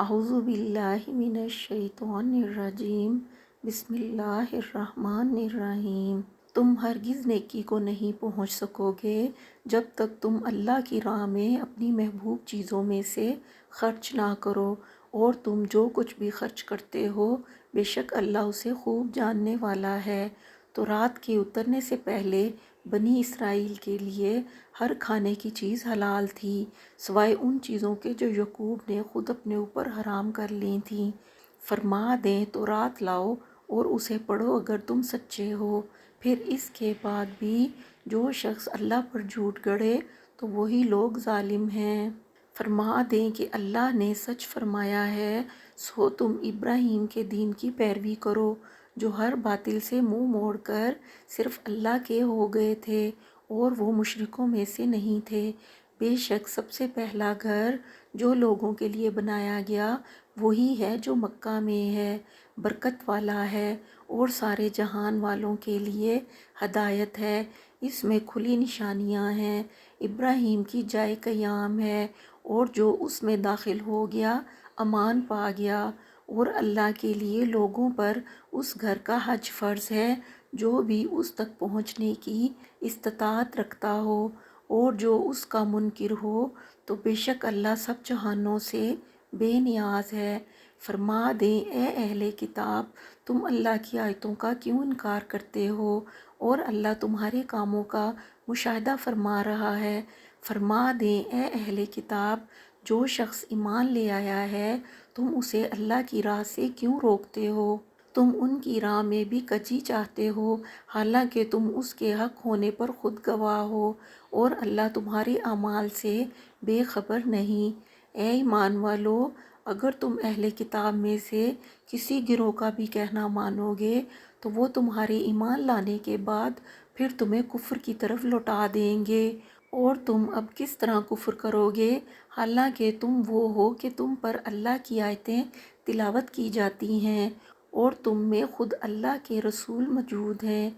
اعوذ باللہ من الشیطان الرجیم، بسم اللہ الرحمن الرحیم۔ تم ہرگز نیکی کو نہیں پہنچ سکو گے جب تک تم اللہ کی راہ میں اپنی محبوب چیزوں میں سے خرچ نہ کرو، اور تم جو کچھ بھی خرچ کرتے ہو بے شک اللہ اسے خوب جاننے والا ہے۔ تو رات کے اترنے سے پہلے بنی اسرائیل کے لیے ہر کھانے کی چیز حلال تھی، سوائے ان چیزوں کے جو یعقوب نے خود اپنے اوپر حرام کر لی تھیں۔ فرما دیں تو رات لاؤ اور اسے پڑھو اگر تم سچے ہو۔ پھر اس کے بعد بھی جو شخص اللہ پر جھوٹ گڑھے تو وہی لوگ ظالم ہیں۔ فرما دیں کہ اللہ نے سچ فرمایا ہے، سو تم ابراہیم کے دین کی پیروی کرو جو ہر باطل سے منہ موڑ کر صرف اللہ کے ہو گئے تھے اور وہ مشرکوں میں سے نہیں تھے۔ بے شک سب سے پہلا گھر جو لوگوں کے لیے بنایا گیا وہی ہے جو مکہ میں ہے، برکت والا ہے اور سارے جہان والوں کے لیے ہدایت ہے۔ اس میں کھلی نشانیاں ہیں، ابراہیم کی جائے قیام ہے، اور جو اس میں داخل ہو گیا امان پا گیا۔ اور اللہ کے لیے لوگوں پر اس گھر کا حج فرض ہے جو بھی اس تک پہنچنے کی استطاعت رکھتا ہو، اور جو اس کا منکر ہو تو بے شک اللہ سب جہانوں سے بے نیاز ہے۔ فرما دیں اے اہل کتاب، تم اللہ کی آیتوں کا کیوں انکار کرتے ہو اور اللہ تمہارے کاموں کا مشاہدہ فرما رہا ہے۔ فرما دیں اے اہل کتاب، جو شخص ایمان لے آیا ہے تم اسے اللہ کی راہ سے کیوں روکتے ہو؟ تم ان کی راہ میں بھی کجی چاہتے ہو، حالانکہ تم اس کے حق ہونے پر خود گواہ ہو، اور اللہ تمہارے اعمال سے بے خبر نہیں۔ اے ایمان والو، اگر تم اہل کتاب میں سے کسی گروہ کا بھی کہنا مانو گے تو وہ تمہارے ایمان لانے کے بعد پھر تمہیں کفر کی طرف لوٹا دیں گے، اور تم اب کس طرح کفر کرو گے حالانکہ تم وہ ہو کہ تم پر اللہ کی آیتیں تلاوت کی جاتی ہیں اور تم میں خود اللہ کے رسول موجود ہیں۔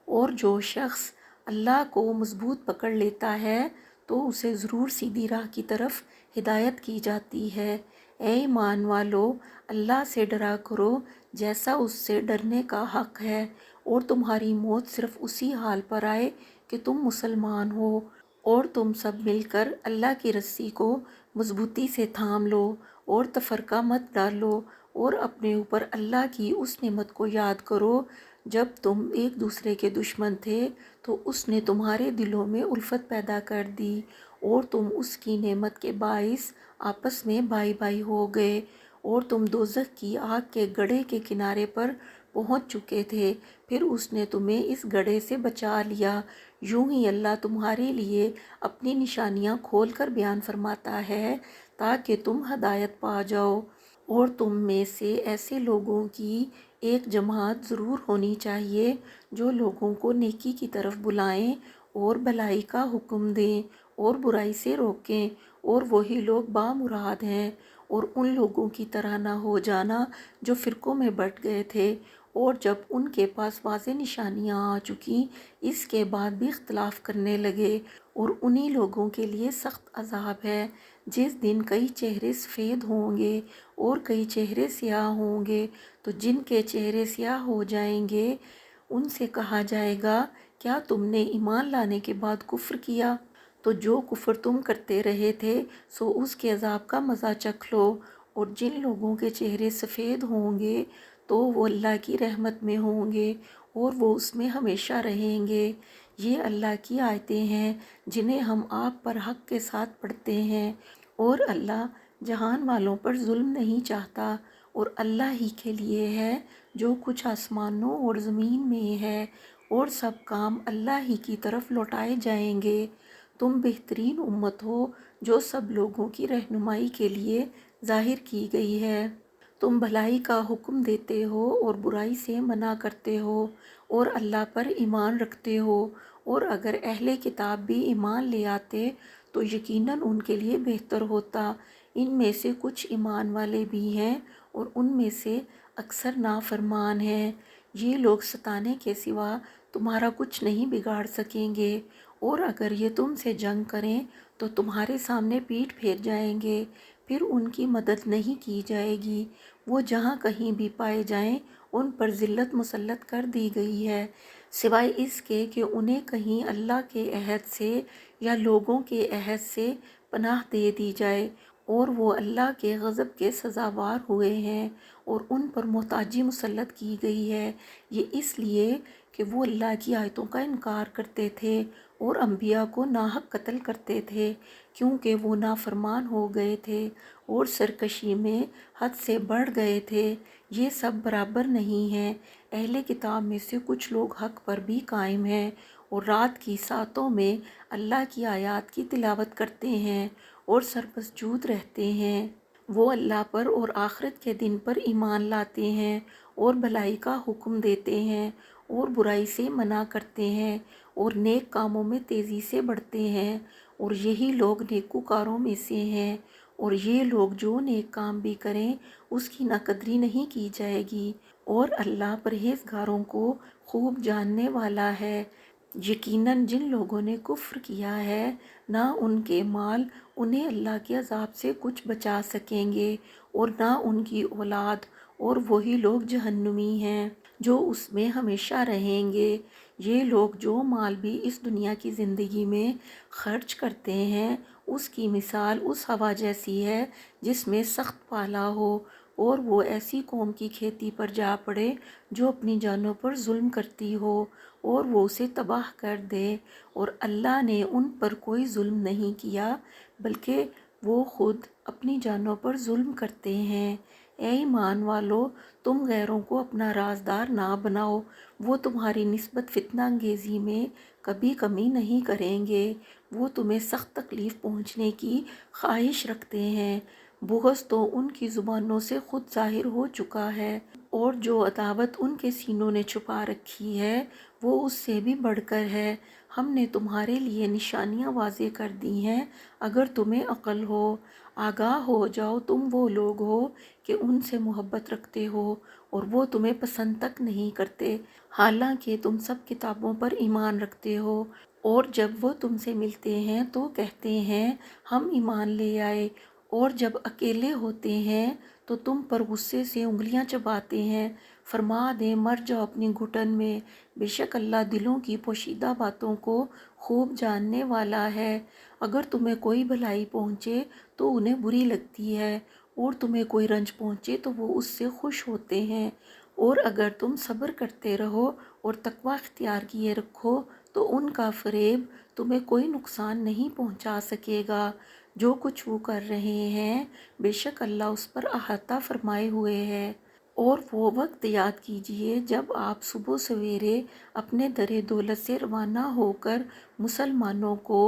اور جو شخص اللہ کو مضبوط پکڑ لیتا ہے تو اسے ضرور سیدھی راہ کی طرف ہدایت کی جاتی ہے۔ اے ایمان والو، اللہ سے ڈرا کرو جیسا اس سے ڈرنے کا حق ہے، اور تمہاری موت صرف اسی حال پر آئے کہ تم مسلمان ہو، اور تم سب مل کر اللہ کی رسی کو مضبوطی سے تھام لو اور تفرقہ مت ڈالو، اور اپنے اوپر اللہ کی اس نعمت کو یاد کرو جب تم ایک دوسرے کے دشمن تھے تو اس نے تمہارے دلوں میں الفت پیدا کر دی اور تم اس کی نعمت کے باعث آپس میں بھائی بھائی ہو گئے، اور تم دوزخ کی آگ کے گڑھے کے کنارے پر پہنچ چکے تھے، پھر اس نے تمہیں اس گڑھے سے بچا لیا۔ یوں ہی اللہ تمہارے لیے اپنی نشانیاں کھول کر بیان فرماتا ہے تاکہ تم ہدایت پا جاؤ، اور تم میں سے ایسے لوگوں کی ایک جماعت ضرور ہونی چاہیے جو لوگوں کو نیکی کی طرف بلائیں اور بھلائی کا حکم دیں اور برائی سے روکیں، اور وہی لوگ بامراد ہیں۔ اور ان لوگوں کی طرح نہ ہو جانا جو فرقوں میں بٹ گئے تھے، اور جب ان کے پاس واضح نشانیاں آ چکیں اس کے بعد بھی اختلاف کرنے لگے، اور انہی لوگوں کے لیے سخت عذاب ہے جس دن کئی چہرے سفید ہوں گے اور کئی چہرے سیاہ ہوں گے، تو جن کے چہرے سیاہ ہو جائیں گے ان سے کہا جائے گا کیا تم نے ایمان لانے کے بعد کفر کیا؟ تو جو کفر تم کرتے رہے تھے سو اس کے عذاب کا مزہ چکھ لو۔ اور جن لوگوں کے چہرے سفید ہوں گے تو وہ اللہ کی رحمت میں ہوں گے اور وہ اس میں ہمیشہ رہیں گے۔ یہ اللہ کی آیتیں ہیں جنہیں ہم آپ پر حق کے ساتھ پڑھتے ہیں، اور اللہ جہان والوں پر ظلم نہیں چاہتا، اور اللہ ہی کے لیے ہے جو کچھ آسمانوں اور زمین میں ہے، اور سب کام اللہ ہی کی طرف لوٹائے جائیں گے۔ تم بہترین امت ہو جو سب لوگوں کی رہنمائی کے لیے ظاہر کی گئی ہے۔ تم بھلائی کا حکم دیتے ہو اور برائی سے منع کرتے ہو، اور اللہ پر ایمان رکھتے ہو، اور اگر اہل کتاب بھی ایمان لے آتے تو یقیناً ان کے لیے بہتر ہوتا۔ ان میں سے کچھ ایمان والے بھی ہیں اور ان میں سے اکثر نافرمان ہیں۔ یہ لوگ ستانے کے سوا تمہارا کچھ نہیں بگاڑ سکیں گے، اور اگر یہ تم سے جنگ کریں تو تمہارے سامنے پیٹھ پھیر جائیں گے، پھر ان کی مدد نہیں کی جائے گی۔ وہ جہاں کہیں بھی پائے جائیں ان پر ذلت مسلط کر دی گئی ہے، سوائے اس کے کہ انہیں کہیں اللہ کے عہد سے یا لوگوں کے عہد سے پناہ دے دی جائے، اور وہ اللہ کے غضب کے سزاوار ہوئے ہیں، اور ان پر محتاجی مسلط کی گئی ہے۔ یہ اس لیے کہ وہ اللہ کی آیتوں کا انکار کرتے تھے اور انبیاء کو ناحق قتل کرتے تھے، کیونکہ وہ نافرمان ہو گئے تھے اور سرکشی میں حد سے بڑھ گئے تھے۔ یہ سب برابر نہیں ہیں۔ اہل کتاب میں سے کچھ لوگ حق پر بھی قائم ہیں اور رات کی ساعتوں میں اللہ کی آیات کی تلاوت کرتے ہیں اور سرپسجود رہتے ہیں۔ وہ اللہ پر اور آخرت کے دن پر ایمان لاتے ہیں اور بھلائی کا حکم دیتے ہیں اور برائی سے منع کرتے ہیں اور نیک کاموں میں تیزی سے بڑھتے ہیں، اور یہی لوگ نیکوکاروں میں سے ہیں۔ اور یہ لوگ جو نیک کام بھی کریں اس کی ناقدری نہیں کی جائے گی، اور اللہ پرہیزگاروں کو خوب جاننے والا ہے۔ یقیناً جن لوگوں نے کفر کیا ہے نہ ان کے مال انہیں اللہ کے عذاب سے کچھ بچا سکیں گے اور نہ ان کی اولاد، اور وہی لوگ جہنمی ہیں جو اس میں ہمیشہ رہیں گے۔ یہ لوگ جو مال بھی اس دنیا کی زندگی میں خرچ کرتے ہیں اس کی مثال اس ہوا جیسی ہے جس میں سخت پالا ہو، اور وہ ایسی قوم کی کھیتی پر جا پڑے جو اپنی جانوں پر ظلم کرتی ہو اور وہ اسے تباہ کر دے، اور اللہ نے ان پر کوئی ظلم نہیں کیا بلکہ وہ خود اپنی جانوں پر ظلم کرتے ہیں۔ اے ایمان والو، تم غیروں کو اپنا رازدار نہ بناؤ، وہ تمہاری نسبت فتنہ انگیزی میں کبھی کمی نہیں کریں گے، وہ تمہیں سخت تکلیف پہنچنے کی خواہش رکھتے ہیں۔ بغض تو ان کی زبانوں سے خود ظاہر ہو چکا ہے، اور جو عداوت ان کے سینوں نے چھپا رکھی ہے وہ اس سے بھی بڑھ کر ہے۔ ہم نے تمہارے لیے نشانیاں واضح کر دی ہیں اگر تمہیں عقل ہو۔ آگاہ ہو جاؤ، تم وہ لوگ ہو کہ ان سے محبت رکھتے ہو اور وہ تمہیں پسند تک نہیں کرتے، حالانکہ تم سب کتابوں پر ایمان رکھتے ہو، اور جب وہ تم سے ملتے ہیں تو کہتے ہیں ہم ایمان لے آئے، اور جب اکیلے ہوتے ہیں تو تم پر غصے سے انگلیاں چباتے ہیں۔ فرما دیں مر جاؤ اپنی گھٹن میں، بے شک اللہ دلوں کی پوشیدہ باتوں کو خوب جاننے والا ہے۔ اگر تمہیں کوئی بھلائی پہنچے تو انہیں بری لگتی ہے، اور تمہیں کوئی رنج پہنچے تو وہ اس سے خوش ہوتے ہیں، اور اگر تم صبر کرتے رہو اور تقوی اختیار کیے رکھو تو ان کا فریب تمہیں کوئی نقصان نہیں پہنچا سکے گا۔ جو کچھ وہ کر رہے ہیں بے شک اللہ اس پر احاطہ فرمائے ہوئے ہے۔ اور وہ وقت یاد کیجئے جب آپ صبح سویرے اپنے در دولت سے روانہ ہو کر مسلمانوں کو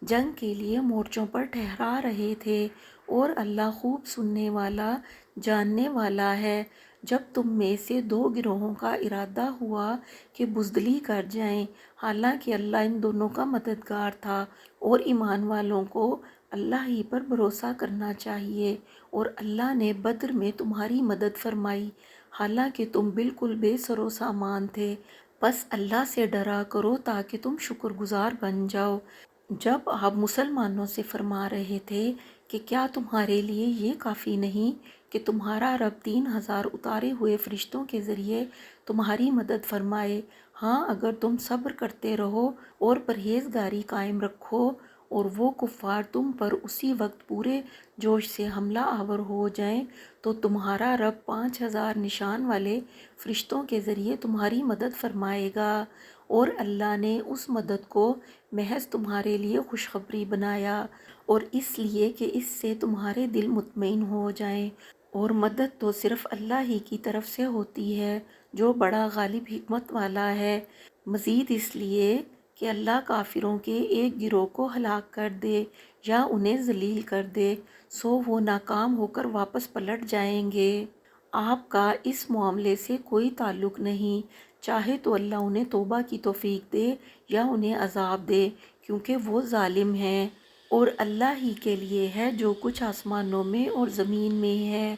جنگ کے لیے مورچوں پر ٹھہرا رہے تھے، اور اللہ خوب سننے والا جاننے والا ہے۔ جب تم میں سے دو گروہوں کا ارادہ ہوا کہ بزدلی کر جائیں، حالانکہ اللہ ان دونوں کا مددگار تھا، اور ایمان والوں کو اللہ ہی پر بھروسہ کرنا چاہیے، اور اللہ نے بدر میں تمہاری مدد فرمائی حالانکہ تم بالکل بے سر و سامان تھے، بس اللہ سے ڈرا کرو تاکہ تم شکر گزار بن جاؤ۔ جب آپ مسلمانوں سے فرما رہے تھے کہ کیا تمہارے لیے یہ کافی نہیں کہ تمہارا رب 3000 اتارے ہوئے فرشتوں کے ذریعے تمہاری مدد فرمائے؟ ہاں، اگر تم صبر کرتے رہو اور پرہیزگاری قائم رکھو، اور وہ کفار تم پر اسی وقت پورے جوش سے حملہ آور ہو جائیں تو تمہارا رب 5000 نشان والے فرشتوں کے ذریعے تمہاری مدد فرمائے گا، اور اللہ نے اس مدد کو محض تمہارے لیے خوشخبری بنایا، اور اس لیے کہ اس سے تمہارے دل مطمئن ہو جائیں، اور مدد تو صرف اللہ ہی کی طرف سے ہوتی ہے جو بڑا غالب حکمت والا ہے۔ مزید اس لیے کہ اللہ کافروں کے ایک گروہ کو ہلاک کر دے یا انہیں ذلیل کر دے، سو وہ ناکام ہو کر واپس پلٹ جائیں گے۔ آپ کا اس معاملے سے کوئی تعلق نہیں، چاہے تو اللہ انہیں توبہ کی توفیق دے یا انہیں عذاب دے، کیونکہ وہ ظالم ہیں۔ اور اللہ ہی کے لیے ہے جو کچھ آسمانوں میں اور زمین میں ہے،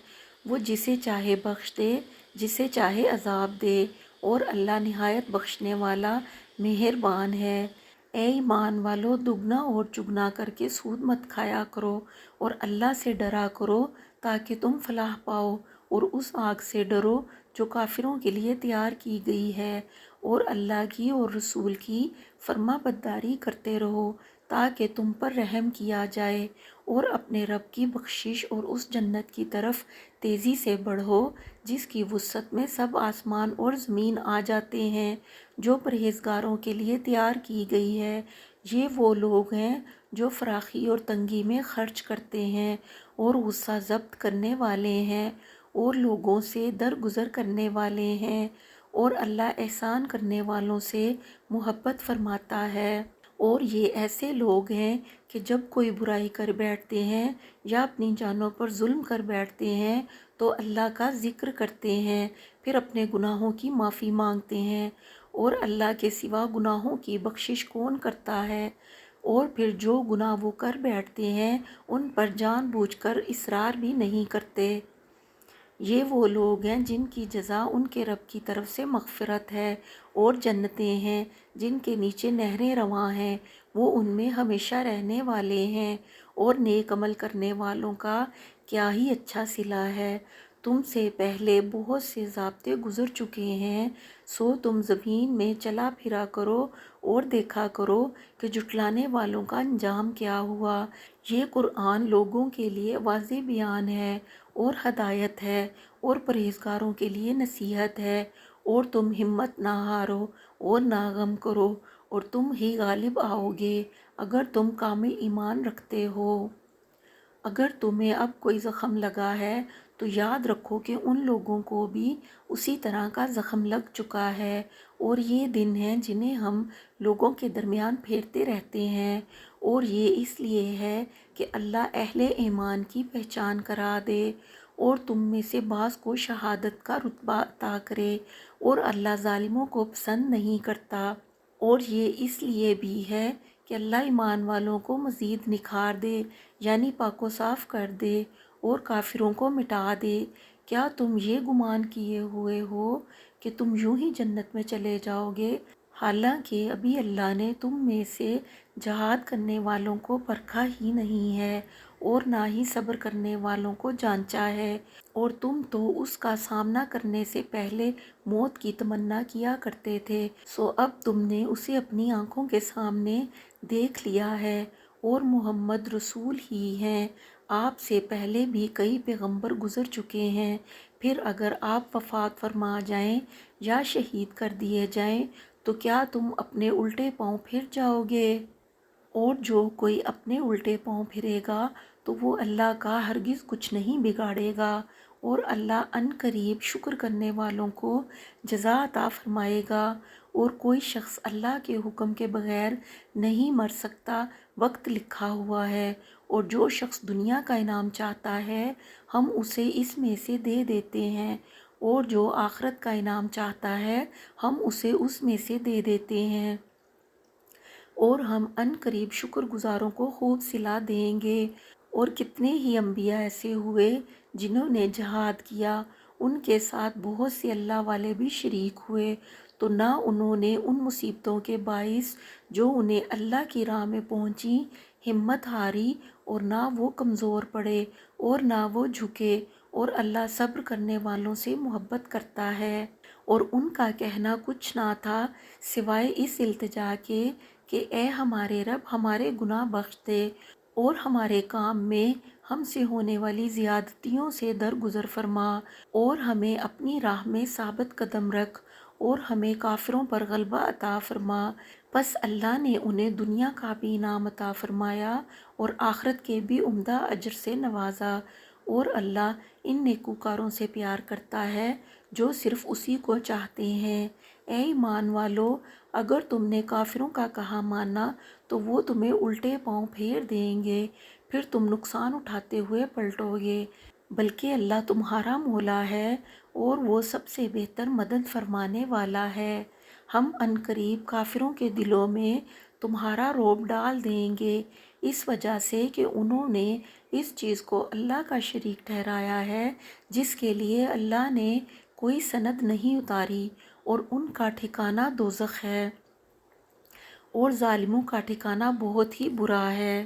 وہ جسے چاہے بخش دے، جسے چاہے عذاب دے، اور اللہ نہایت بخشنے والا مہربان ہے۔ اے ایمان والو، دگنا اور چگنا کر کے سود مت کھایا کرو اور اللہ سے ڈرا کرو تاکہ تم فلاح پاؤ، اور اس آگ سے ڈرو جو کافروں کے لیے تیار کی گئی ہے، اور اللہ کی اور رسول کی فرما برداری کرتے رہو تاکہ تم پر رحم کیا جائے، اور اپنے رب کی بخشش اور اس جنت کی طرف تیزی سے بڑھو جس کی وسعت میں سب آسمان اور زمین آ جاتے ہیں، جو پرہیزگاروں کے لیے تیار کی گئی ہے۔ یہ وہ لوگ ہیں جو فراخی اور تنگی میں خرچ کرتے ہیں اور غصہ ضبط کرنے والے ہیں اور لوگوں سے درگزر کرنے والے ہیں، اور اللہ احسان کرنے والوں سے محبت فرماتا ہے۔ اور یہ ایسے لوگ ہیں کہ جب کوئی برائی کر بیٹھتے ہیں یا اپنی جانوں پر ظلم کر بیٹھتے ہیں تو اللہ کا ذکر کرتے ہیں، پھر اپنے گناہوں کی معافی مانگتے ہیں، اور اللہ کے سوا گناہوں کی بخشش کون کرتا ہے، اور پھر جو گناہ وہ کر بیٹھتے ہیں ان پر جان بوجھ کر اصرار بھی نہیں کرتے۔ یہ وہ لوگ ہیں جن کی جزا ان کے رب کی طرف سے مغفرت ہے اور جنتیں ہیں جن کے نیچے نہریں رواں ہیں، وہ ان میں ہمیشہ رہنے والے ہیں، اور نیک عمل کرنے والوں کا کیا ہی اچھا صلہ ہے۔ تم سے پہلے بہت سے ضابطے گزر چکے ہیں، سو تم زمین میں چلا پھرا کرو اور دیکھا کرو کہ جھٹلانے والوں کا انجام کیا ہوا۔ یہ قرآن لوگوں کے لیے واضح بیان ہے اور ہدایت ہے اور پرہیزگاروں کے لیے نصیحت ہے، اور تم ہمت نہ ہارو اور نہ غم کرو، اور تم ہی غالب آؤ گے اگر تم کامل ایمان رکھتے ہو۔ اگر تمہیں اب کوئی زخم لگا ہے تو یاد رکھو کہ ان لوگوں کو بھی اسی طرح کا زخم لگ چکا ہے، اور یہ دن ہیں جنہیں ہم لوگوں کے درمیان پھیرتے رہتے ہیں، اور یہ اس لیے ہے کہ اللہ اہل ایمان کی پہچان کرا دے اور تم میں سے بعض کو شہادت کا رتبہ عطا کرے، اور اللہ ظالموں کو پسند نہیں کرتا۔ اور یہ اس لیے بھی ہے کہ اللہ ایمان والوں کو مزید نکھار دے، یعنی پاک و صاف کر دے اور کافروں کو مٹا دے۔ کیا تم یہ گمان کیے ہوئے ہو کہ تم یوں ہی جنت میں چلے جاؤ گے، حالانکہ ابھی اللہ نے تم میں سے جہاد کرنے والوں کو پرکھا ہی نہیں ہے اور نہ ہی صبر کرنے والوں کو جانچا ہے، اور تم تو اس کا سامنا کرنے سے پہلے موت کی تمنا کیا کرتے تھے، سو اب تم نے اسے اپنی آنکھوں کے سامنے دیکھ لیا ہے، اور محمد رسول ہی ہیں، آپ سے پہلے بھی کئی پیغمبر گزر چکے ہیں، پھر اگر آپ وفات فرما جائیں یا شہید کر دیے جائیں تو کیا تم اپنے الٹے پاؤں پھر جاؤ گے؟ اور جو کوئی اپنے الٹے پاؤں پھرے گا تو وہ اللہ کا ہرگز کچھ نہیں بگاڑے گا، اور اللہ ان قریب شکر کرنے والوں کو جزا عطا فرمائے گا۔ اور کوئی شخص اللہ کے حکم کے بغیر نہیں مر سکتا، وقت لکھا ہوا ہے، اور جو شخص دنیا کا انعام چاہتا ہے ہم اسے اس میں سے دے دیتے ہیں، اور جو آخرت کا انعام چاہتا ہے ہم اسے اس میں سے دے دیتے ہیں، اور ہم ان قریب شکر گزاروں کو خوب صلہ دیں گے۔ اور کتنے ہی انبیاء ایسے ہوئے جنہوں نے جہاد کیا، ان کے ساتھ بہت سے اللہ والے بھی شریک ہوئے، تو نہ انہوں نے ان مصیبتوں کے باعث جو انہیں اللہ کی راہ میں پہنچی ہمت ہاری، اور نہ وہ کمزور پڑے اور نہ وہ جھکے، اور اللہ صبر کرنے والوں سے محبت کرتا ہے۔ اور ان کا کہنا کچھ نہ تھا سوائے اس التجا کے کہ اے ہمارے رب، ہمارے گناہ بخش دے اور ہمارے کام میں ہم سے ہونے والی زیادتیوں سے درگزر فرما، اور ہمیں اپنی راہ میں ثابت قدم رکھ، اور ہمیں کافروں پر غلبہ عطا فرما۔ پس اللہ نے انہیں دنیا کا بھی انعام عطا فرمایا اور آخرت کے بھی عمدہ اجر سے نوازا، اور اللہ ان نیکوکاروں سے پیار کرتا ہے جو صرف اسی کو چاہتے ہیں۔ اے ایمان والو، اگر تم نے کافروں کا کہا مانا تو وہ تمہیں الٹے پاؤں پھیر دیں گے، پھر تم نقصان اٹھاتے ہوئے پلٹو گے، بلکہ اللہ تمہارا مولا ہے اور وہ سب سے بہتر مدد فرمانے والا ہے۔ ہم عنقریب کافروں کے دلوں میں تمہارا رعب ڈال دیں گے، اس وجہ سے کہ انہوں نے اس چیز کو اللہ کا شریک ٹھہرایا ہے جس کے لیے اللہ نے کوئی سند نہیں اتاری، اور ان کا ٹھکانہ دوزخ ہے۔ اور ظالموں کا ٹھکانہ بہت ہی برا ہے۔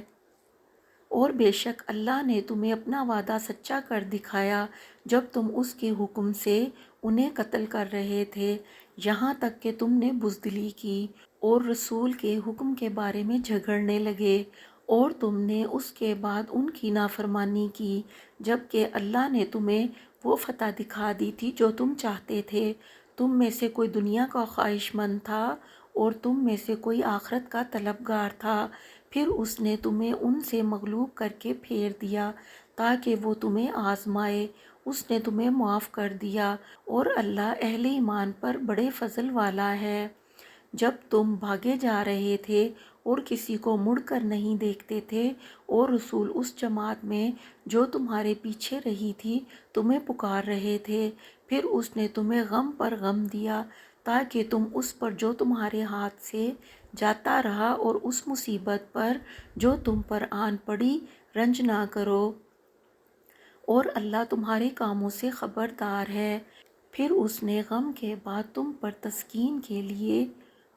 اور بے شک اللہ نے تمہیں اپنا وعدہ سچا کر دکھایا جب تم اس کے حکم سے انہیں قتل کر رہے تھے، یہاں تک کہ تم نے بزدلی کی اور رسول کے حکم کے بارے میں جھگڑنے لگے، اور تم نے اس کے بعد ان کی نافرمانی کی، جبکہ اللہ نے تمہیں وہ فتح دکھا دی تھی جو تم چاہتے تھے۔ تم میں سے کوئی دنیا کا خواہش مند تھا اور تم میں سے کوئی آخرت کا طلبگار تھا، پھر اس نے تمہیں ان سے مغلوب کر کے پھیر دیا تاکہ وہ تمہیں آزمائے۔ اس نے تمہیں معاف کر دیا، اور اللہ اہل ایمان پر بڑے فضل والا ہے۔ جب تم بھاگے جا رہے تھے اور کسی کو مڑ کر نہیں دیکھتے تھے، اور رسول اس جماعت میں جو تمہارے پیچھے رہی تھی تمہیں پکار رہے تھے، پھر اس نے تمہیں غم پر غم دیا تاکہ تم اس پر جو تمہارے ہاتھ سے جاتا رہا اور اس مصیبت پر جو تم پر آن پڑی رنج نہ کرو، اور اللہ تمہارے کاموں سے خبردار ہے۔ پھر اس نے غم کے بعد تم پر تسکین کے لیے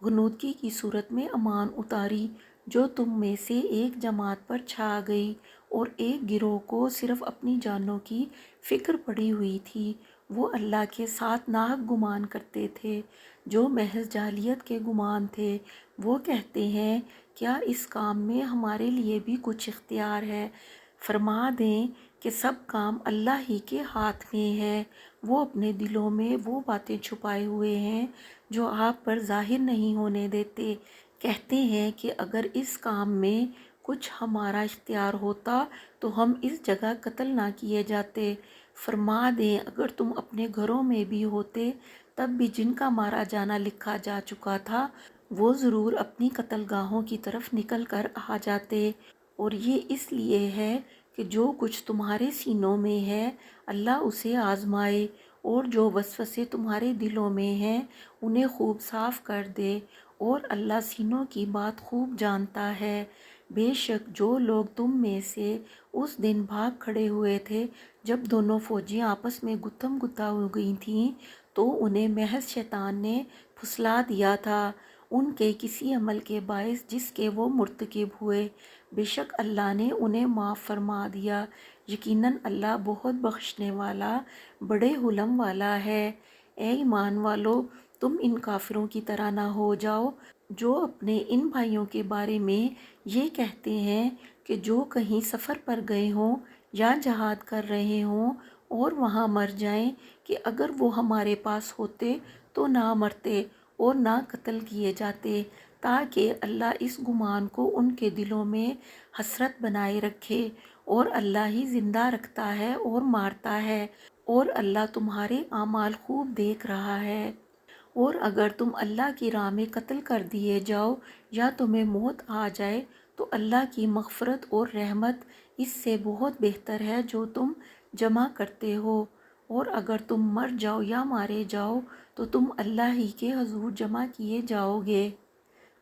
غنودگی کی صورت میں امان اتاری، جو تم میں سے ایک جماعت پر چھا گئی، اور ایک گروہ کو صرف اپنی جانوں کی فکر پڑی ہوئی تھی۔ وہ اللہ کے ساتھ ناحق گمان کرتے تھے جو محض جاہلیت کے گمان تھے۔ وہ کہتے ہیں، کیا اس کام میں ہمارے لیے بھی کچھ اختیار ہے؟ فرما دیں کہ سب کام اللہ ہی کے ہاتھ میں ہے۔ وہ اپنے دلوں میں وہ باتیں چھپائے ہوئے ہیں جو آپ پر ظاہر نہیں ہونے دیتے۔ کہتے ہیں کہ اگر اس کام میں کچھ ہمارا اختیار ہوتا تو ہم اس جگہ قتل نہ کیے جاتے۔ فرما دیں، اگر تم اپنے گھروں میں بھی ہوتے تب بھی جن کا مارا جانا لکھا جا چکا تھا وہ ضرور اپنی قتل گاہوں کی طرف نکل کر آ جاتے، اور یہ اس لیے ہے کہ جو کچھ تمہارے سینوں میں ہے اللہ اسے آزمائے، اور جو وسوسے تمہارے دلوں میں ہیں انہیں خوب صاف کر دے، اور اللہ سینوں کی بات خوب جانتا ہے۔ بے شک جو لوگ تم میں سے اس دن بھاگ کھڑے ہوئے تھے جب دونوں فوجیں آپس میں گتھم گتھا ہو گئی تھیں، تو انہیں محض شیطان نے پھسلا دیا تھا ان کے کسی عمل کے باعث جس کے وہ مرتکب ہوئے۔ بے شک اللہ نے انہیں معاف فرما دیا، یقیناً اللہ بہت بخشنے والا بڑے حلم والا ہے۔ اے ایمان والو، تم ان کافروں کی طرح نہ ہو جاؤ جو اپنے ان بھائیوں کے بارے میں یہ کہتے ہیں کہ جو کہیں سفر پر گئے ہوں یا جہاد کر رہے ہوں اور وہاں مر جائیں کہ اگر وہ ہمارے پاس ہوتے تو نہ مرتے اور نہ قتل کیے جاتے، تاکہ اللہ اس گمان کو ان کے دلوں میں حسرت بنائے رکھے، اور اللہ ہی زندہ رکھتا ہے اور مارتا ہے، اور اللہ تمہارے اعمال خوب دیکھ رہا ہے۔ اور اگر تم اللہ کی راہ میں قتل کر دیے جاؤ یا تمہیں موت آ جائے تو اللہ کی مغفرت اور رحمت اس سے بہت بہتر ہے جو تم جمع کرتے ہو، اور اگر تم مر جاؤ یا مارے جاؤ تو تم اللہ ہی کے حضور جمع کیے جاؤ گے۔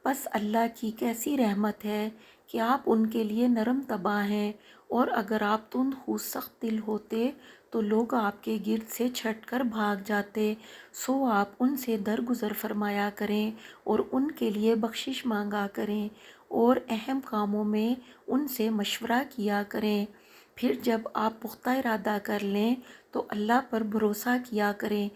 بس اللہ کی کیسی رحمت ہے کہ آپ ان کے لیے نرم طبع ہیں، اور اگر آپ تند خو سخت دل ہوتے تو لوگ آپ کے گرد سے چھٹ کر بھاگ جاتے۔ سو آپ ان سے درگزر فرمایا کریں اور ان کے لیے بخشش مانگا کریں، اور اہم کاموں میں ان سے مشورہ کیا کریں۔ پھر جب آپ پختہ ارادہ کر لیں تو اللہ پر بھروسہ کیا کریں،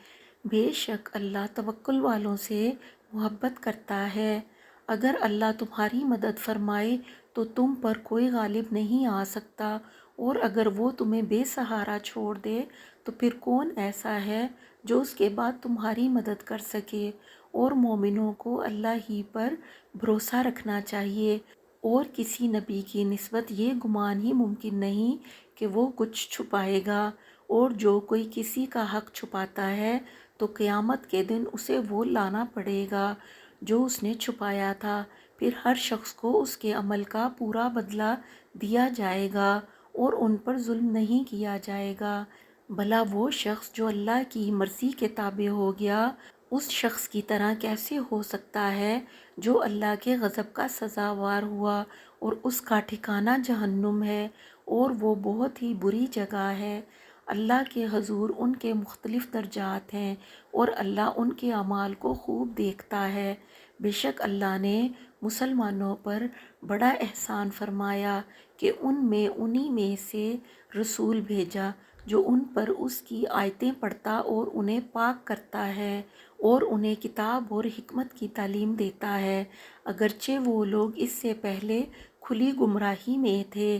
بے شک اللہ توکل والوں سے محبت کرتا ہے۔ اگر اللہ تمہاری مدد فرمائے تو تم پر کوئی غالب نہیں آ سکتا، اور اگر وہ تمہیں بے سہارا چھوڑ دے تو پھر کون ایسا ہے جو اس کے بعد تمہاری مدد کر سکے۔ اور مومنوں کو اللہ ہی پر بھروسہ رکھنا چاہیے، اور کسی نبی کی نسبت یہ گمان ہی ممکن نہیں کہ وہ کچھ چھپائے گا، اور جو کوئی کسی کا حق چھپاتا ہے تو قیامت کے دن اسے وہ لانا پڑے گا جو اس نے چھپایا تھا، پھر ہر شخص کو اس کے عمل کا پورا بدلہ دیا جائے گا، اور ان پر ظلم نہیں کیا جائے گا۔ بھلا وہ شخص جو اللہ کی مرضی کے تابع ہو گیا اس شخص کی طرح کیسے ہو سکتا ہے جو اللہ کے غضب کا سزاوار ہوا، اور اس کا ٹھکانہ جہنم ہے، اور وہ بہت ہی بری جگہ ہے۔ اللہ کے حضور ان کے مختلف درجات ہیں، اور اللہ ان کے اعمال کو خوب دیکھتا ہے۔ بے شک اللہ نے مسلمانوں پر بڑا احسان فرمایا کہ ان میں انہی میں سے رسول بھیجا جو ان پر اس کی آیتیں پڑھتا اور انہیں پاک کرتا ہے اور انہیں کتاب اور حکمت کی تعلیم دیتا ہے، اگرچہ وہ لوگ اس سے پہلے کھلی گمراہی میں تھے۔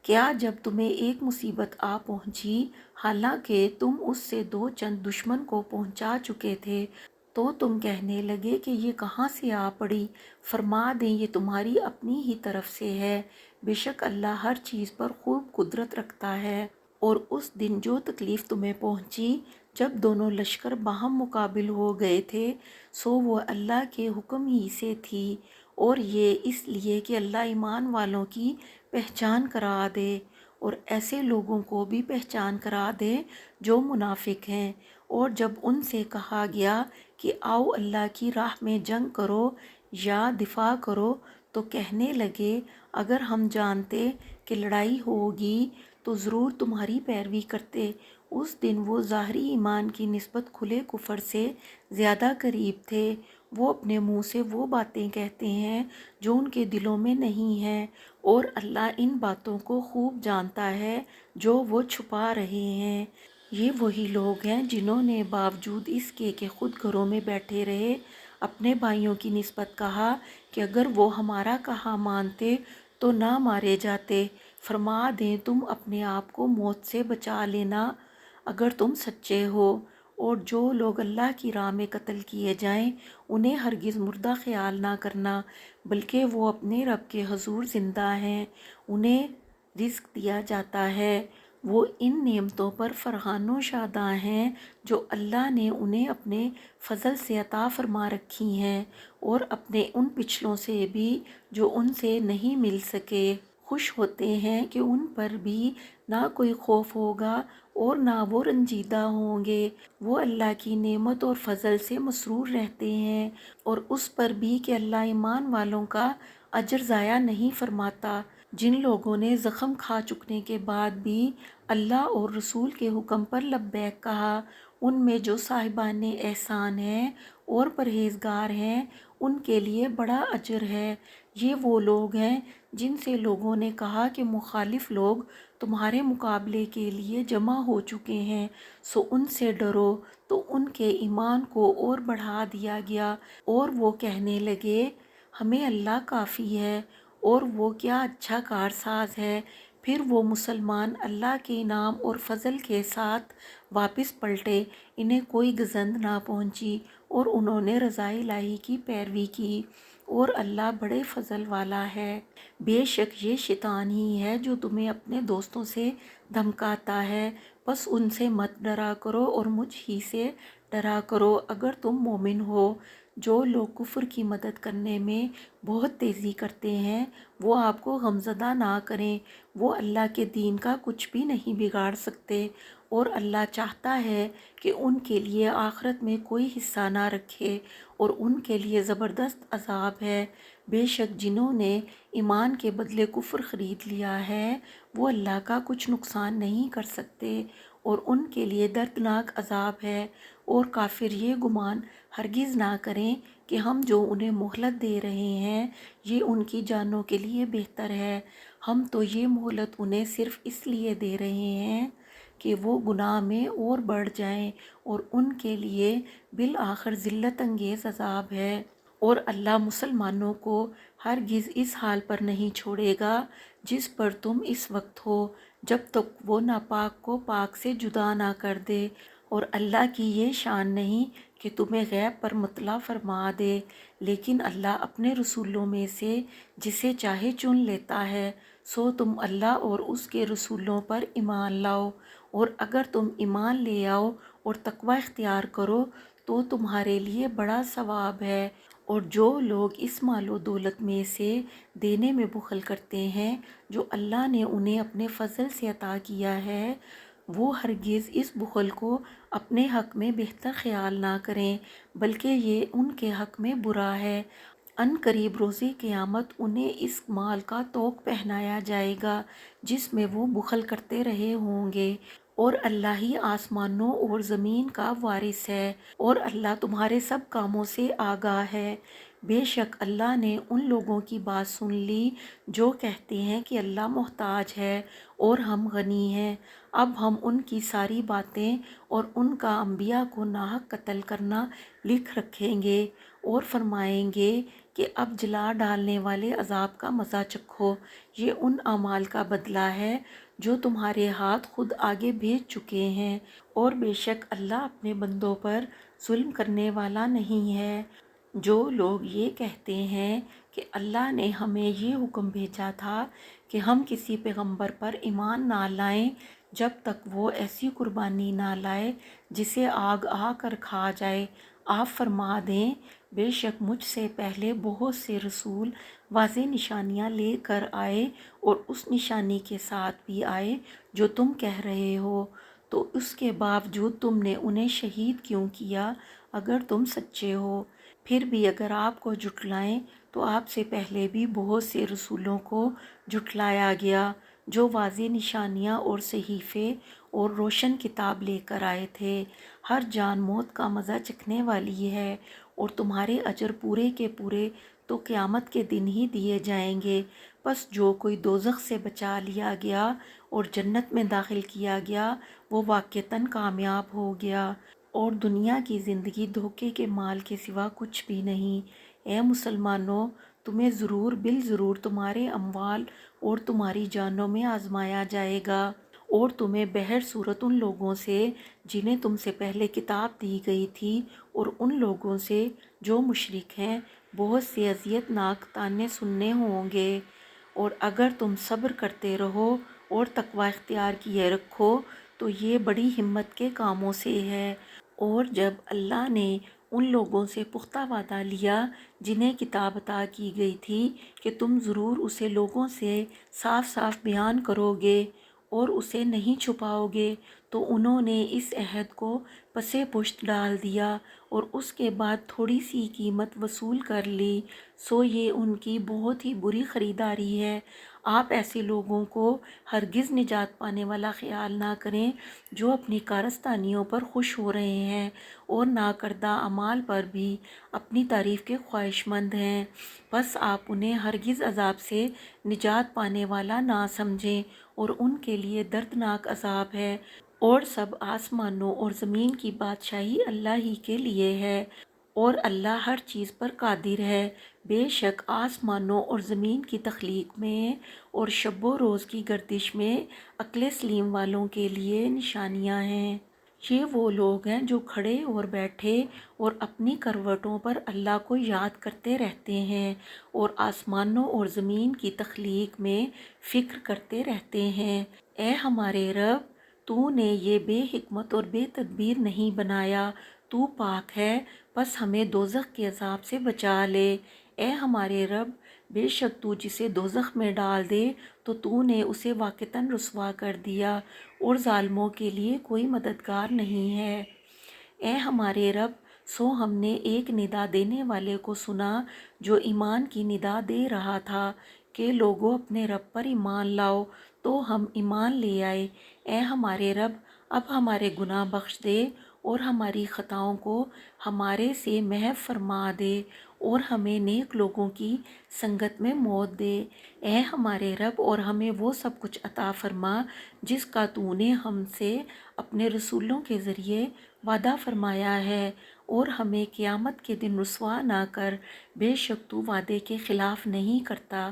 کیا جب تمہیں ایک مصیبت آ پہنچی، حالانکہ تم اس سے دو چند دشمن کو پہنچا چکے تھے، تو تم کہنے لگے کہ یہ کہاں سے آ پڑی؟ فرما دیں یہ تمہاری اپنی ہی طرف سے ہے، بے شک اللہ ہر چیز پر خوب قدرت رکھتا ہے۔ اور اس دن جو تکلیف تمہیں پہنچی جب دونوں لشکر باہم مقابل ہو گئے تھے، سو وہ اللہ کے حکم ہی سے تھی، اور یہ اس لیے کہ اللہ ایمان والوں کی پہچان کرا دے اور ایسے لوگوں کو بھی پہچان کرا دے جو منافق ہیں۔ اور جب ان سے کہا گیا کہ آؤ اللہ کی راہ میں جنگ کرو یا دفاع کرو، تو کہنے لگے اگر ہم جانتے کہ لڑائی ہوگی تو ضرور تمہاری پیروی کرتے۔ اس دن وہ ظاہری ایمان کی نسبت کھلے کفر سے زیادہ قریب تھے۔ وہ اپنے منہ سے وہ باتیں کہتے ہیں جو ان کے دلوں میں نہیں ہیں، اور اللہ ان باتوں کو خوب جانتا ہے جو وہ چھپا رہے ہیں۔ یہ وہی لوگ ہیں جنہوں نے باوجود اس کے کہ خود گھروں میں بیٹھے رہے، اپنے بھائیوں کی نسبت کہا کہ اگر وہ ہمارا کہا مانتے تو نہ مارے جاتے۔ فرما دیں تم اپنے آپ کو موت سے بچا لینا اگر تم سچے ہو، اور جو لوگ اللہ کی راہ میں قتل کیے جائیں انہیں ہرگز مردہ خیال نہ کرنا، بلکہ وہ اپنے رب کے حضور زندہ ہیں، انہیں رزق دیا جاتا ہے، وہ ان نعمتوں پر فرحان و شاداں ہیں جو اللہ نے انہیں اپنے فضل سے عطا فرما رکھی ہیں، اور اپنے ان پچھلوں سے بھی جو ان سے نہیں مل سکے خوش ہوتے ہیں کہ ان پر بھی نہ کوئی خوف ہوگا اور نہ وہ رنجیدہ ہوں گے۔ وہ اللہ کی نعمت اور فضل سے مسرور رہتے ہیں، اور اس پر بھی کہ اللہ ایمان والوں کا اجر ضائع نہیں فرماتا۔ جن لوگوں نے زخم کھا چکنے کے بعد بھی اللہ اور رسول کے حکم پر لبیک کہا، ان میں جو صاحبان احسان ہیں اور پرہیزگار ہیں، ان کے لیے بڑا اجر ہے۔ یہ وہ لوگ ہیں جن سے لوگوں نے کہا کہ مخالف لوگ تمہارے مقابلے کے لیے جمع ہو چکے ہیں، سو ان سے ڈرو، تو ان کے ایمان کو اور بڑھا دیا گیا، اور وہ کہنے لگے ہمیں اللہ کافی ہے، اور وہ کیا اچھا کارساز ہے۔ پھر وہ مسلمان اللہ کے انعام اور فضل کے ساتھ واپس پلٹے، انہیں کوئی گزند نہ پہنچی، اور انہوں نے رضا الہی کی پیروی کی، اور اللہ بڑے فضل والا ہے۔ بے شک یہ شیطان ہی ہے جو تمہیں اپنے دوستوں سے دھمکاتا ہے، بس ان سے مت ڈرا کرو اور مجھ ہی سے ڈرا کرو اگر تم مومن ہو۔ جو لوگ کفر کی مدد کرنے میں بہت تیزی کرتے ہیں وہ آپ کو غمزدہ نہ کریں، وہ اللہ کے دین کا کچھ بھی نہیں بگاڑ سکتے، اور اللہ چاہتا ہے کہ ان کے لیے آخرت میں کوئی حصہ نہ رکھے، اور ان کے لیے زبردست عذاب ہے۔ بے شک جنہوں نے ایمان کے بدلے کفر خرید لیا ہے وہ اللہ کا کچھ نقصان نہیں کر سکتے، اور ان کے لیے دردناک عذاب ہے۔ اور کافر یہ گمان ہرگز نہ کریں کہ ہم جو انہیں مہلت دے رہے ہیں یہ ان کی جانوں کے لیے بہتر ہے، ہم تو یہ مہلت انہیں صرف اس لیے دے رہے ہیں کہ وہ گناہ میں اور بڑھ جائیں، اور ان کے لیے بالآخر ذلت انگیز عذاب ہے۔ اور اللہ مسلمانوں کو ہرگز اس حال پر نہیں چھوڑے گا جس پر تم اس وقت ہو، جب تک وہ ناپاک کو پاک سے جدا نہ کر دے، اور اللہ کی یہ شان نہیں کہ تمہیں غیب پر مطلع فرما دے، لیکن اللہ اپنے رسولوں میں سے جسے چاہے چن لیتا ہے، سو تم اللہ اور اس کے رسولوں پر ایمان لاؤ، اور اگر تم ایمان لے آؤ اور تقوی اختیار کرو تو تمہارے لیے بڑا ثواب ہے۔ اور جو لوگ اس مال و دولت میں سے دینے میں بخل کرتے ہیں جو اللہ نے انہیں اپنے فضل سے عطا کیا ہے، وہ ہرگز اس بخل کو اپنے حق میں بہتر خیال نہ کریں، بلکہ یہ ان کے حق میں برا ہے۔ ان قریب روز قیامت انہیں اس مال کا طوق پہنایا جائے گا جس میں وہ بخل کرتے رہے ہوں گے، اور اللہ ہی آسمانوں اور زمین کا وارث ہے، اور اللہ تمہارے سب کاموں سے آگاہ ہے۔ بے شک اللہ نے ان لوگوں کی بات سن لی جو کہتے ہیں کہ اللہ محتاج ہے اور ہم غنی ہیں۔ اب ہم ان کی ساری باتیں اور ان کا انبیاء کو ناحق قتل کرنا لکھ رکھیں گے، اور فرمائیں گے کہ اب جلا ڈالنے والے عذاب کا مزہ چکھو، یہ ان اعمال کا بدلہ ہے جو تمہارے ہاتھ خود آگے بھیج چکے ہیں، اور بے شک اللہ اپنے بندوں پر ظلم کرنے والا نہیں ہے۔ جو لوگ یہ کہتے ہیں کہ اللہ نے ہمیں یہ حکم بھیجا تھا کہ ہم کسی پیغمبر پر ایمان نہ لائیں جب تک وہ ایسی قربانی نہ لائے جسے آگ آ کر کھا جائے، آپ فرما دیں بے شک مجھ سے پہلے بہت سے رسول واضح نشانیاں لے کر آئے، اور اس نشانی کے ساتھ بھی آئے جو تم کہہ رہے ہو، تو اس کے باوجود تم نے انہیں شہید کیوں کیا اگر تم سچے ہو؟ پھر بھی اگر آپ کو جھٹلائیں تو آپ سے پہلے بھی بہت سے رسولوں کو جھٹلایا گیا جو واضح نشانیاں اور صحیفے اور روشن کتاب لے کر آئے تھے۔ ہر جان موت کا مزہ چکھنے والی ہے، اور تمہارے اجر پورے کے پورے تو قیامت کے دن ہی دیے جائیں گے۔ پس جو کوئی دوزخ سے بچا لیا گیا اور جنت میں داخل کیا گیا وہ واقعتاً کامیاب ہو گیا، اور دنیا کی زندگی دھوکے کے مال کے سوا کچھ بھی نہیں۔ اے مسلمانوں، تمہیں ضرور بالضرور تمہارے اموال اور تمہاری جانوں میں آزمایا جائے گا، اور تمہیں بہر صورت ان لوگوں سے جنہیں تم سے پہلے کتاب دی گئی تھی اور ان لوگوں سے جو مشرک ہیں بہت سے اذیت ناک طعنے سننے ہوں گے، اور اگر تم صبر کرتے رہو اور تقوی اختیار کیے رکھو تو یہ بڑی ہمت کے کاموں سے ہے۔ اور جب اللہ نے ان لوگوں سے پختہ وعدہ لیا جنہیں کتاب عطا کی گئی تھی کہ تم ضرور اسے لوگوں سے صاف صاف بیان کرو گے اور اسے نہیں چھپاؤ گے، تو انہوں نے اس عہد کو پس پشت ڈال دیا اور اس کے بعد تھوڑی سی قیمت وصول کر لی، سو یہ ان کی بہت ہی بری خریداری ہے۔ آپ ایسے لوگوں کو ہرگز نجات پانے والا خیال نہ کریں جو اپنی کارستانیوں پر خوش ہو رہے ہیں اور ناکردہ اعمال پر بھی اپنی تعریف کے خواہش مند ہیں، بس آپ انہیں ہرگز عذاب سے نجات پانے والا نہ سمجھیں، اور ان کے لیے دردناک عذاب ہے۔ اور سب آسمانوں اور زمین کی بادشاہی اللہ ہی کے لیے ہے، اور اللہ ہر چیز پر قادر ہے۔ بے شک آسمانوں اور زمین کی تخلیق میں اور شب و روز کی گردش میں عقل سلیم والوں کے لیے نشانیاں ہیں۔ یہ وہ لوگ ہیں جو کھڑے اور بیٹھے اور اپنی کروٹوں پر اللہ کو یاد کرتے رہتے ہیں، اور آسمانوں اور زمین کی تخلیق میں فکر کرتے رہتے ہیں۔ اے ہمارے رب، تو نے یہ بے حکمت اور بے تدبیر نہیں بنایا، تو پاک ہے، بس ہمیں دوزخ کے عذاب سے بچا لے۔ اے ہمارے رب، بے شک تو جسے دوزخ میں ڈال دے تو نے اسے واقعتاً رسوا کر دیا، اور ظالموں کے لیے کوئی مددگار نہیں ہے۔ اے ہمارے رب، سو ہم نے ایک ندا دینے والے کو سنا جو ایمان کی ندا دے رہا تھا کہ لوگوں اپنے رب پر ایمان لاؤ، تو ہم ایمان لے آئے۔ اے ہمارے رب، اب ہمارے گناہ بخش دے اور ہماری خطاؤں کو ہمارے سے محو فرما دے، اور ہمیں نیک لوگوں کی سنگت میں موت دے۔ اے ہمارے رب، اور ہمیں وہ سب کچھ عطا فرما جس کا تو نے ہم سے اپنے رسولوں کے ذریعے وعدہ فرمایا ہے، اور ہمیں قیامت کے دن رسوا نہ کر، بے شک تو وعدے کے خلاف نہیں کرتا۔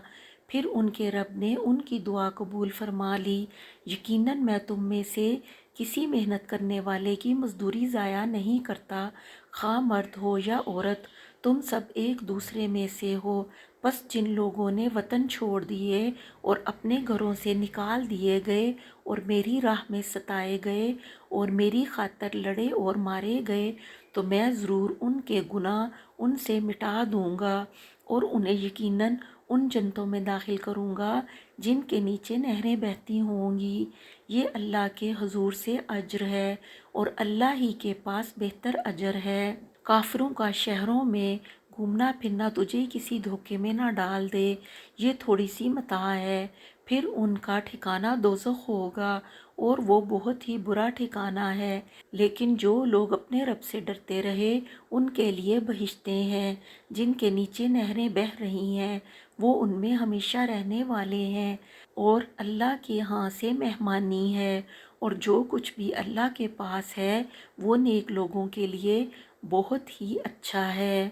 پھر ان کے رب نے ان کی دعا قبول فرما لی، یقیناً میں تم میں سے کسی محنت کرنے والے کی مزدوری ضائع نہیں کرتا، خواہ مرد ہو یا عورت، تم سب ایک دوسرے میں سے ہو۔ بس جن لوگوں نے وطن چھوڑ دیے اور اپنے گھروں سے نکال دیے گئے اور میری راہ میں ستائے گئے اور میری خاطر لڑے اور مارے گئے، تو میں ضرور ان کے گناہ ان سے مٹا دوں گا، اور انہیں یقیناً ان جنتوں میں داخل کروں گا جن کے نیچے نہریں بہتی ہوں گی۔ یہ اللہ کے حضور سے اجر ہے، اور اللہ ہی کے پاس بہتر اجر ہے۔ کافروں کا شہروں میں گھومنا پھرنا تجھے کسی دھوکے میں نہ ڈال دے، یہ تھوڑی سی متاع ہے، پھر ان کا ٹھکانہ دوزخ ہوگا اور وہ بہت ہی برا ٹھکانہ ہے۔ لیکن جو لوگ اپنے رب سے ڈرتے رہے ان کے لیے بہشتیں ہیں جن کے نیچے نہریں بہہ رہی ہیں، وہ ان میں ہمیشہ رہنے والے ہیں، اور اللہ کے ہاں سے مہمانی ہے، اور جو کچھ بھی اللہ کے پاس ہے وہ نیک لوگوں کے لیے بہت ہی اچھا ہے۔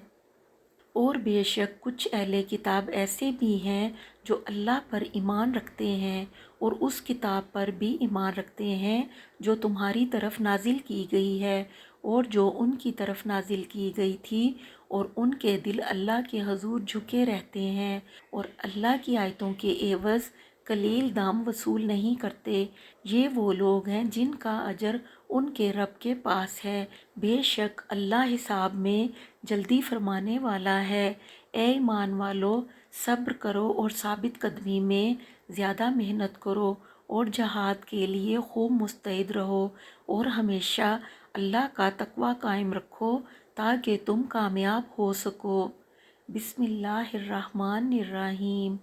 اور بے شک کچھ اہل کتاب ایسے بھی ہیں جو اللہ پر ایمان رکھتے ہیں اور اس کتاب پر بھی ایمان رکھتے ہیں جو تمہاری طرف نازل کی گئی ہے اور جو ان کی طرف نازل کی گئی تھی، اور ان کے دل اللہ کے حضور جھکے رہتے ہیں اور اللہ کی آیتوں کے عوض قلیل دام وصول نہیں کرتے۔ یہ وہ لوگ ہیں جن کا اجر ان کے رب کے پاس ہے، بے شک اللہ حساب میں جلدی فرمانے والا ہے۔ اے ایمان والو، صبر کرو اور ثابت قدمی میں زیادہ محنت کرو اور جہاد کے لیے خوب مستعد رہو، اور ہمیشہ اللہ کا تقوی قائم رکھو تاکہ تم کامیاب ہو سکو۔ بسم اللہ الرحمن الرحیم۔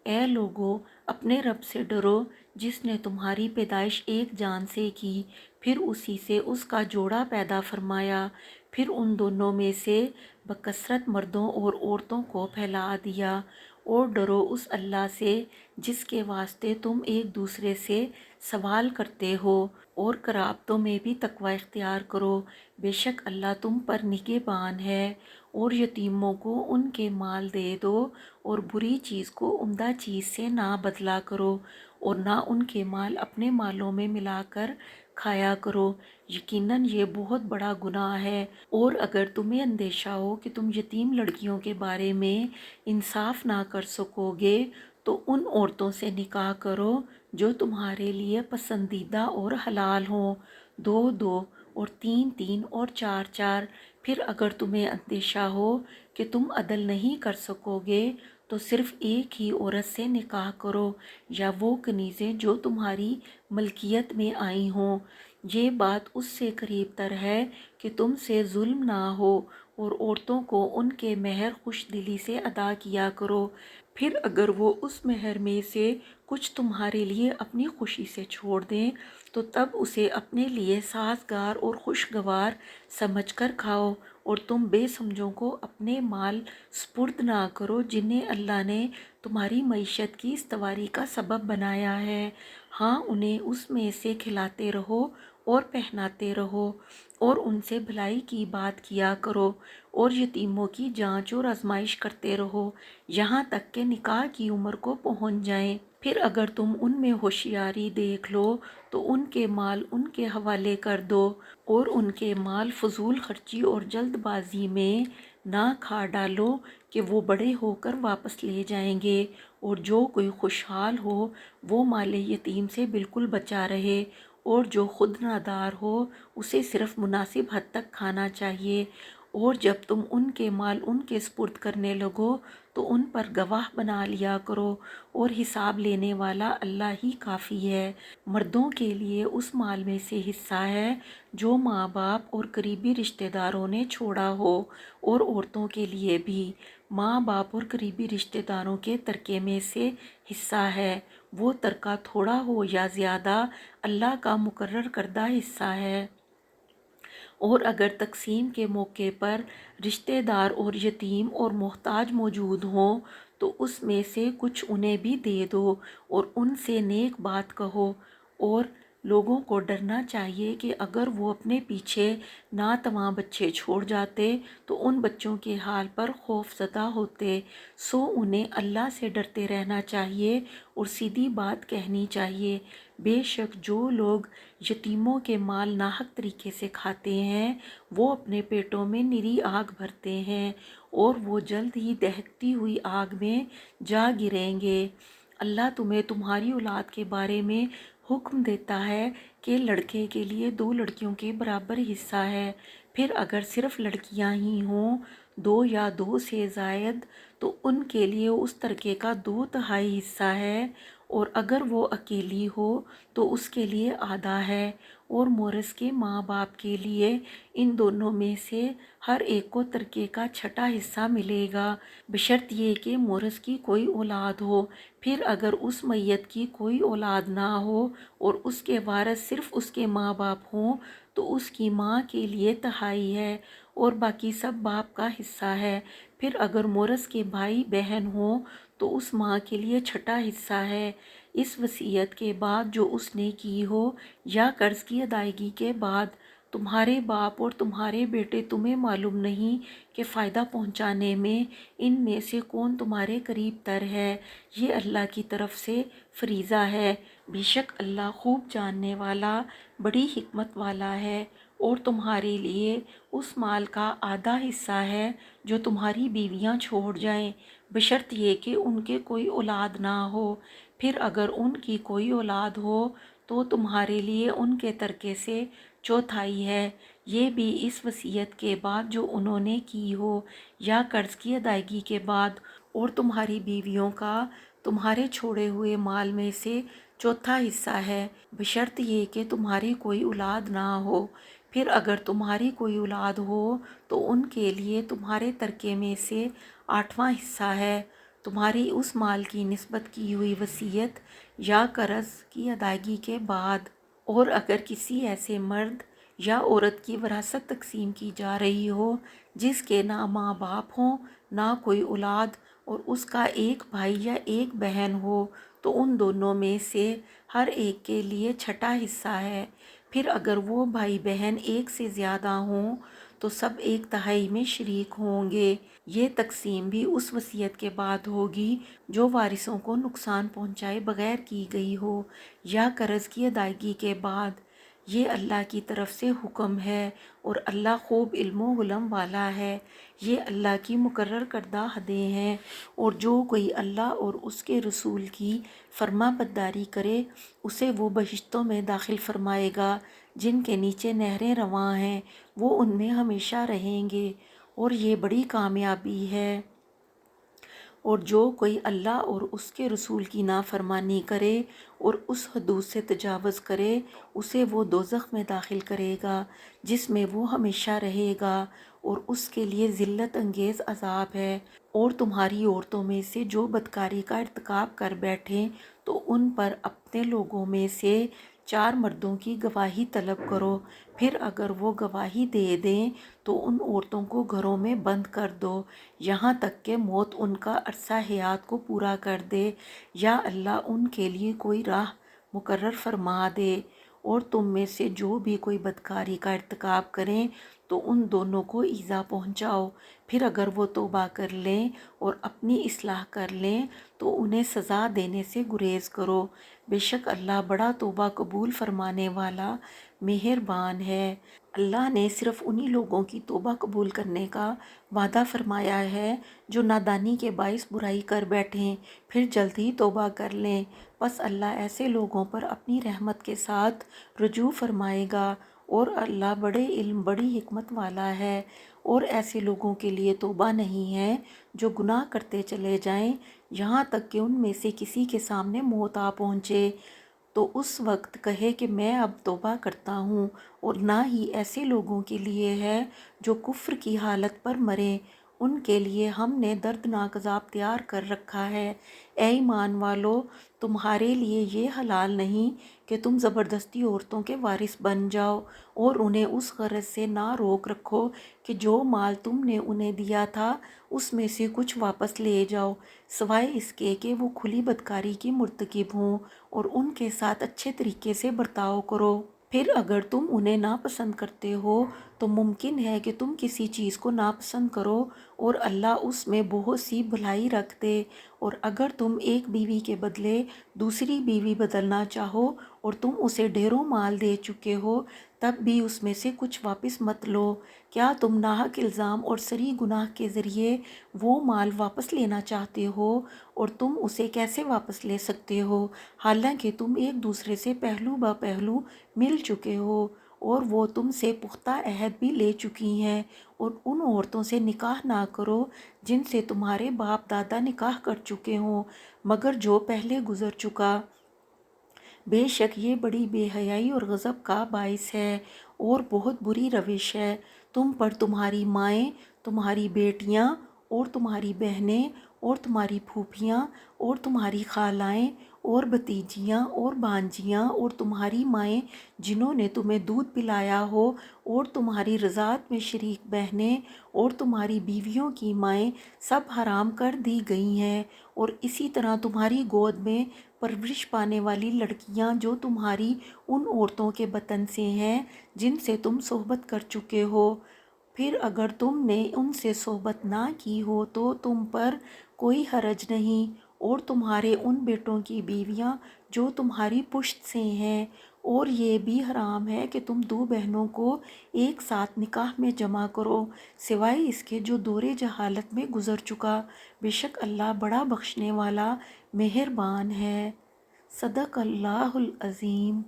اے لوگو، اپنے رب سے ڈرو جس نے تمہاری پیدائش ایک جان سے کی، پھر اسی سے اس کا جوڑا پیدا فرمایا، پھر ان دونوں میں سے بکثرت مردوں اور عورتوں کو پھیلا دیا، اور ڈرو اس اللہ سے جس کے واسطے تم ایک دوسرے سے سوال کرتے ہو، اور قرابتوں میں بھی تقوی اختیار کرو، بے شک اللہ تم پر نگہبان ہے۔ اور یتیموں کو ان کے مال دے دو، اور بری چیز کو عمدہ چیز سے نہ بدلا کرو، اور نہ ان کے مال اپنے مالوں میں ملا کر کھایا کرو، یقیناً یہ بہت بڑا گناہ ہے۔ اور اگر تمہیں اندیشہ ہو کہ تم یتیم لڑکیوں کے بارے میں انصاف نہ کر سکو گے تو ان عورتوں سے نکاح کرو جو تمہارے لیے پسندیدہ اور حلال ہوں، دو دو اور تین تین اور چار چار۔ پھر اگر تمہیں اندیشہ ہو کہ تم عدل نہیں کر سکو گے تو صرف ایک ہی عورت سے نکاح کرو، یا وہ کنیزیں جو تمہاری ملکیت میں آئی ہوں۔ یہ بات اس سے قریب تر ہے کہ تم سے ظلم نہ ہو، اور عورتوں کو ان کے مہر خوش دلی سے ادا کیا کرو۔ پھر اگر وہ اس مہر میں سے کچھ تمہارے لیے اپنی خوشی سے چھوڑ دیں تو تب اسے اپنے لیے سازگار اور خوشگوار سمجھ کر کھاؤ، اور تم بے سمجھوں کو اپنے مال سپرد نہ کرو جنہیں اللہ نے تمہاری معیشت کی استواری کا سبب بنایا ہے۔ ہاں، انہیں اس میں سے کھلاتے رہو اور پہناتے رہو، اور ان سے بھلائی کی بات کیا کرو، اور یتیموں کی جانچ اور آزمائش کرتے رہو یہاں تک کہ نکاح کی عمر کو پہنچ جائیں۔ پھر اگر تم ان میں ہوشیاری دیکھ لو تو ان کے مال ان کے حوالے کر دو، اور ان کے مال فضول خرچی اور جلد بازی میں نہ کھا ڈالو کہ وہ بڑے ہو کر واپس لے جائیں گے۔ اور جو کوئی خوشحال ہو وہ مال یتیم سے بالکل بچا رہے، اور جو خود نادار ہو اسے صرف مناسب حد تک کھانا چاہیے۔ اور جب تم ان کے مال ان کے سپرد کرنے لگو تو ان پر گواہ بنا لیا کرو، اور حساب لینے والا اللہ ہی کافی ہے۔ مردوں کے لیے اس مال میں سے حصہ ہے جو ماں باپ اور قریبی رشتہ داروں نے چھوڑا ہو، اور عورتوں کے لیے بھی ماں باپ اور قریبی رشتہ داروں کے ترکے میں سے حصہ ہے، وہ ترکہ تھوڑا ہو یا زیادہ اللہ کا مقرر کردہ حصہ ہے۔ اور اگر تقسیم کے موقع پر رشتہ دار اور یتیم اور محتاج موجود ہوں تو اس میں سے کچھ انہیں بھی دے دو، اور ان سے نیک بات کہو۔ اور لوگوں کو ڈرنا چاہیے کہ اگر وہ اپنے پیچھے ناتواں بچے چھوڑ جاتے تو ان بچوں کے حال پر خوف زدہ ہوتے، سو انہیں اللہ سے ڈرتے رہنا چاہیے اور سیدھی بات کہنی چاہیے۔ بے شک جو لوگ یتیموں کے مال ناحق طریقے سے کھاتے ہیں وہ اپنے پیٹوں میں نری آگ بھرتے ہیں، اور وہ جلد ہی دہکتی ہوئی آگ میں جا گریں گے۔ اللہ تمہیں تمہاری اولاد کے بارے میں حکم دیتا ہے کہ لڑکے کے لیے 2 لڑکیوں کے برابر حصہ ہے، پھر اگر صرف لڑکیاں ہی ہوں 2 یا 2 سے زائد تو ان کے لیے اس ترکے کا 2 تہائی حصہ ہے، اور اگر وہ اکیلی ہو تو اس کے لیے آدھا ہے، اور مورث کے ماں باپ کے لیے ان دونوں میں سے ہر ایک کو ترکے کا چھٹا حصہ ملے گا، بشرط یہ کہ مورث کی کوئی اولاد ہو۔ پھر اگر اس میت کی کوئی اولاد نہ ہو اور اس کے وارث صرف اس کے ماں باپ ہوں تو اس کی ماں کے لیے تہائی ہے اور باقی سب باپ کا حصہ ہے۔ پھر اگر مورث کے بھائی بہن ہوں تو اس ماں کے لیے چھٹا حصہ ہے۔ اس وصیت کے بعد جو اس نے کی ہو یا قرض کی ادائیگی کے بعد، تمہارے باپ اور تمہارے بیٹے تمہیں معلوم نہیں کہ فائدہ پہنچانے میں ان میں سے کون تمہارے قریب تر ہے، یہ اللہ کی طرف سے فریضہ ہے، بے شک اللہ خوب جاننے والا بڑی حکمت والا ہے۔ اور تمہارے لیے اس مال کا آدھا حصہ ہے جو تمہاری بیویاں چھوڑ جائیں، بشرط یہ کہ ان کے کوئی اولاد نہ ہو۔ پھر اگر ان کی کوئی اولاد ہو تو تمہارے لیے ان کے ترکے سے چوتھائی ہے، یہ بھی اس وصیت کے بعد جو انہوں نے کی ہو یا قرض کی ادائیگی کے بعد، اور تمہاری بیویوں کا تمہارے چھوڑے ہوئے مال میں سے چوتھا حصہ ہے، بشرط یہ کہ تمہاری کوئی اولاد نہ ہو۔ پھر اگر تمہاری کوئی اولاد ہو تو ان کے لیے تمہارے ترکے میں سے آٹھواں حصہ ہے، تمہاری اس مال کی نسبت کی ہوئی وصیت یا قرض کی ادائیگی کے بعد۔ اور اگر کسی ایسے مرد یا عورت کی وراثت تقسیم کی جا رہی ہو جس کے نہ ماں باپ ہوں نہ کوئی اولاد اور اس کا ایک بھائی یا ایک بہن ہو تو ان دونوں میں سے ہر ایک کے لیے چھٹا حصہ ہے۔ پھر اگر وہ بھائی بہن ایک سے زیادہ ہوں تو سب ایک تہائی میں شریک ہوں گے۔ یہ تقسیم بھی اس وصیت کے بعد ہوگی جو وارثوں کو نقصان پہنچائے بغیر کی گئی ہو یا قرض کی ادائیگی کے بعد۔ یہ اللہ کی طرف سے حکم ہے اور اللہ خوب علم و حلم والا ہے۔ یہ اللہ کی مقرر کردہ حدیں ہیں، اور جو کوئی اللہ اور اس کے رسول کی فرما برداری کرے اسے وہ بہشتوں میں داخل فرمائے گا جن کے نیچے نہریں رواں ہیں، وہ ان میں ہمیشہ رہیں گے، اور یہ بڑی کامیابی ہے۔ اور جو کوئی اللہ اور اس کے رسول کی نافرمانی کرے اور اس حدود سے تجاوز کرے اسے وہ دوزخ میں داخل کرے گا جس میں وہ ہمیشہ رہے گا، اور اس کے لیے ذلت انگیز عذاب ہے۔ اور تمہاری عورتوں میں سے جو بدکاری کا ارتکاب کر بیٹھیں تو ان پر اپنے لوگوں میں سے 4 مردوں کی گواہی طلب کرو، پھر اگر وہ گواہی دے دیں تو ان عورتوں کو گھروں میں بند کر دو یہاں تک کہ موت ان کا عرصہ حیات کو پورا کر دے یا اللہ ان کے لیے کوئی راہ مقرر فرما دے۔ اور تم میں سے جو بھی کوئی بدکاری کا ارتکاب کریں تو ان دونوں کو ایذا پہنچاؤ، پھر اگر وہ توبہ کر لیں اور اپنی اصلاح کر لیں تو انہیں سزا دینے سے گریز کرو، بے شک اللہ بڑا توبہ قبول فرمانے والا مہربان ہے۔ اللہ نے صرف انہی لوگوں کی توبہ قبول کرنے کا وعدہ فرمایا ہے جو نادانی کے باعث برائی کر بیٹھیں پھر جلد ہی توبہ کر لیں، پس اللہ ایسے لوگوں پر اپنی رحمت کے ساتھ رجوع فرمائے گا، اور اللہ بڑے علم بڑی حکمت والا ہے۔ اور ایسے لوگوں کے لیے توبہ نہیں ہے جو گناہ کرتے چلے جائیں یہاں تک کہ ان میں سے کسی کے سامنے موت آ پہنچے تو اس وقت کہے کہ میں اب توبہ کرتا ہوں، اور نہ ہی ایسے لوگوں کے لیے ہے جو کفر کی حالت پر مریں، ان کے لیے ہم نے دردناک عذاب تیار کر رکھا ہے۔ اے ایمان والو، تمہارے لیے یہ حلال نہیں کہ تم زبردستی عورتوں کے وارث بن جاؤ، اور انہیں اس غرض سے نہ روک رکھو کہ جو مال تم نے انہیں دیا تھا اس میں سے کچھ واپس لے جاؤ، سوائے اس کے کہ وہ کھلی بدکاری کی مرتکب ہوں، اور ان کے ساتھ اچھے طریقے سے برتاؤ کرو۔ پھر اگر تم انہیں ناپسند کرتے ہو تو ممکن ہے کہ تم کسی چیز کو ناپسند کرو اور اللہ اس میں بہت سی بھلائی رکھ دے، اور اگر تم ایک بیوی کے بدلے دوسری بیوی بدلنا چاہو اور تم اسے ڈھیروں مال دے چکے ہو تب بھی اس میں سے کچھ واپس مت لو، کیا تم ناحق الزام اور صریح گناہ کے ذریعے وہ مال واپس لینا چاہتے ہو؟ اور تم اسے کیسے واپس لے سکتے ہو حالانکہ تم ایک دوسرے سے پہلو بہ پہلو مل چکے ہو؟ اور وہ تم سے پختہ عہد بھی لے چکی ہیں، اور ان عورتوں سے نکاح نہ کرو جن سے تمہارے باپ دادا نکاح کر چکے ہوں، مگر جو پہلے گزر چکا۔ بے شک یہ بڑی بے حیائی اور غضب کا باعث ہے اور بہت بری روش ہے۔ تم پر تمہاری مائیں، تمہاری بیٹیاں اور تمہاری بہنیں اور تمہاری پھوپھیاں اور تمہاری خالائیں اور بھتیجیاں اور بھانجیاں اور تمہاری مائیں جنہوں نے تمہیں دودھ پلایا ہو اور تمہاری رضاعت میں شریک بہنیں اور تمہاری بیویوں کی مائیں سب حرام کر دی گئی ہیں، اور اسی طرح تمہاری گود میں پرورش پانے والی لڑکیاں جو تمہاری ان عورتوں کے بطن سے ہیں جن سے تم صحبت کر چکے ہو، پھر اگر تم نے ان سے صحبت نہ کی ہو تو تم پر کوئی حرج نہیں، اور تمہارے ان بیٹوں کی بیویاں جو تمہاری پشت سے ہیں، اور یہ بھی حرام ہے کہ تم دو بہنوں کو ایک ساتھ نکاح میں جمع کرو سوائے اس کے جو دور جہالت میں گزر چکا۔ بے شک اللہ بڑا بخشنے والا مہربان ہے۔ صدق اللہ العظیم۔